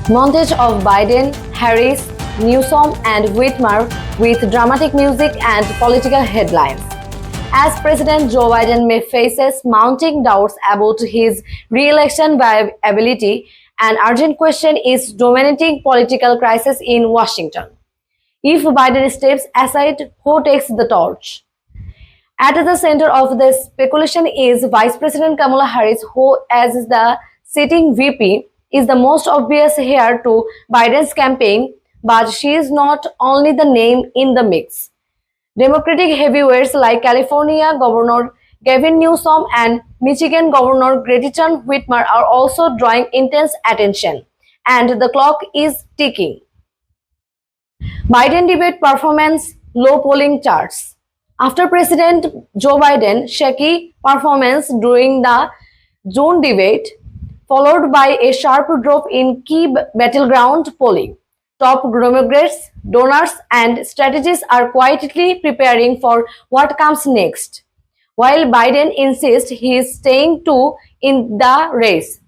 Montage of Biden, Harris, Newsom and Whitmer with dramatic music and political headlines. As President Joe Biden may faces mounting doubts about his re-election viability, an urgent question is dominating political crisis in Washington. If Biden steps aside, who takes the torch? At the center of the speculation is Vice President Kamala Harris, who, as the sitting VP, is the most obvious heir to Biden's campaign, but she is not only the name in the mix. Democratic heavyweights like California Governor Gavin Newsom and Michigan Governor Gretchen Whitmer are also drawing intense attention, and the clock is ticking. Biden debate performance, low polling charts. After President Joe Biden's shaky performance during the June debate, followed by a sharp drop in key battleground polling, top Democrats, donors, and strategists are quietly preparing for what comes next. While Biden insists he is staying two in the race,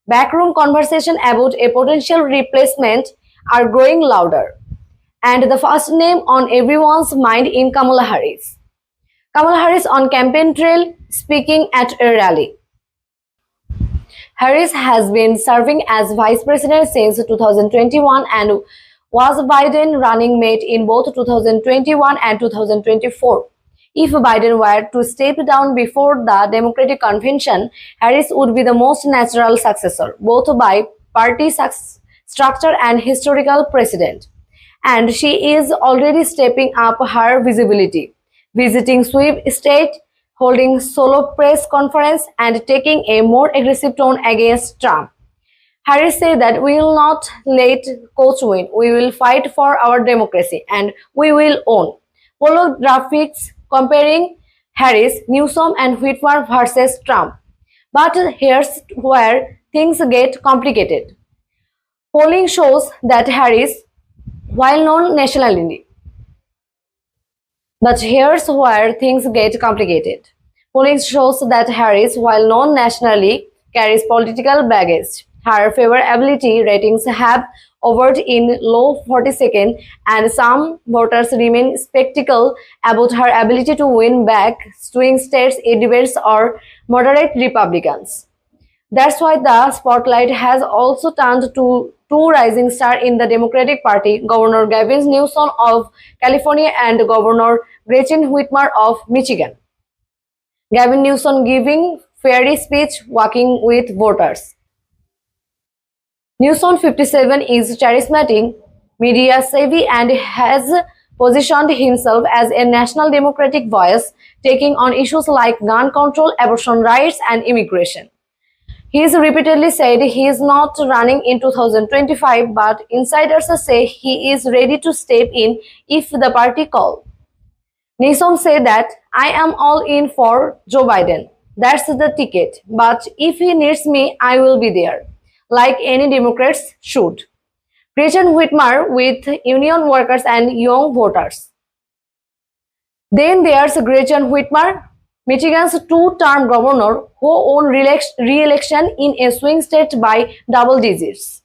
backroom conversations about a potential replacement are growing louder. And the first name on everyone's mind is Kamala Harris. Kamala Harris on campaign trail speaking at a rally. Harris has been serving as vice president since 2021 and was Biden's running mate in both 2021 and 2024. If Biden were to step down before the Democratic convention, Harris would be the most natural successor, both by party structure and historical precedent. And she is already stepping up her visibility, visiting swing state, holding solo press conference, and taking a more aggressive tone against Trump. Harris said that we will not let coach win. We will fight for our democracy and we will own. Follow graphics comparing Harris, Newsom, and Whitmer versus Trump. But here's where things get complicated. Polling shows that Harris, while known nationally, but here's where things get complicated. Polling shows that Harris, while known nationally, carries political baggage. Her favorability ratings have hovered in low 42nd, and some voters remain skeptical about her ability to win back swing states in debates or moderate Republicans. That's why the spotlight has also turned to two rising stars in the Democratic Party, Governor Gavin Newsom of California and Governor Gretchen Whitmer of Michigan. Gavin Newsom giving fiery speech, walking with voters. Newsom, 57, is charismatic, media savvy, and has positioned himself as a national Democratic voice, taking on issues like gun control, abortion rights, and immigration. He has repeatedly said he is not running in 2025, but insiders say he is ready to step in if the party calls. Newsom said that I am all in for Joe Biden. That's the ticket. But if he needs me, I will be there, like any Democrats should. Gretchen Whitmer with union workers and young voters. Then there's Gretchen Whitmer, Michigan's two-term governor who won re-election in a swing state by double digits.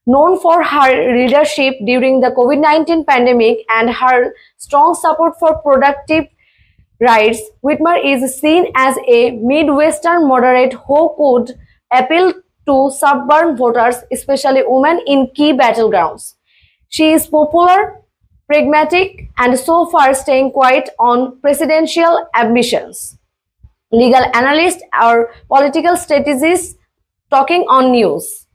Known for her leadership during the COVID-19 pandemic and her strong support for productive rights, Whitmer is seen as a Midwestern moderate who could appeal to suburban voters, especially women in key battlegrounds. She is popular, pragmatic, and so far staying quiet on presidential ambitions. Legal analysts or political strategists talking on news.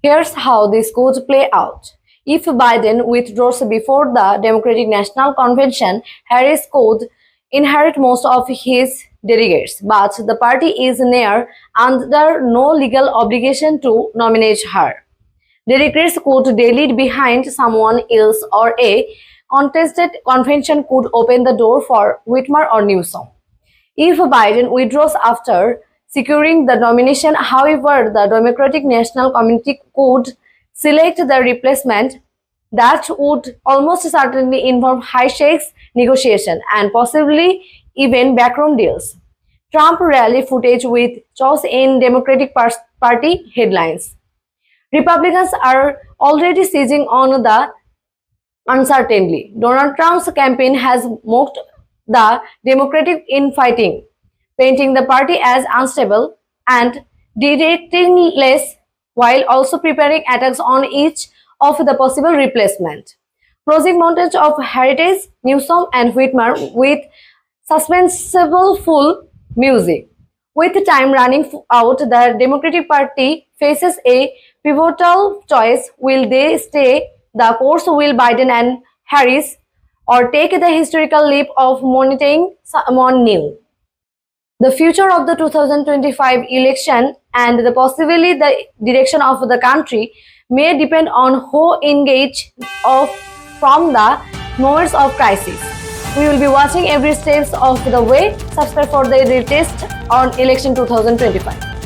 Here's how this could play out. If Biden withdraws before the Democratic National Convention, Harris could inherit most of his delegates, but the party is near under no legal obligation to nominate her. Delegates could delete behind someone else, or a contested convention could open the door for Whitmer or Newsom. If Biden withdraws after securing the nomination, however, the Democratic National Committee could select the replacement. That would almost certainly involve high-stakes negotiation and possibly even backroom deals. Trump rally footage with chaos in Democratic Party headlines. Republicans are already seizing on the uncertainty. Donald Trump's campaign has mocked the Democratic infighting, painting the party as unstable and directionless while also preparing attacks on each of the possible replacement. Closing montage of Heritage, Newsom and Whitmer with suspenseful full music. With time running out, the Democratic Party faces a pivotal choice. Will they stay the course? Will Biden and Harris or take the historical leap of monitoring someone new? The future of the 2025 election and possibly the direction of the country may depend on who engage of from the moments of crisis. We will be watching every steps of the way. Subscribe for the latest on election 2025.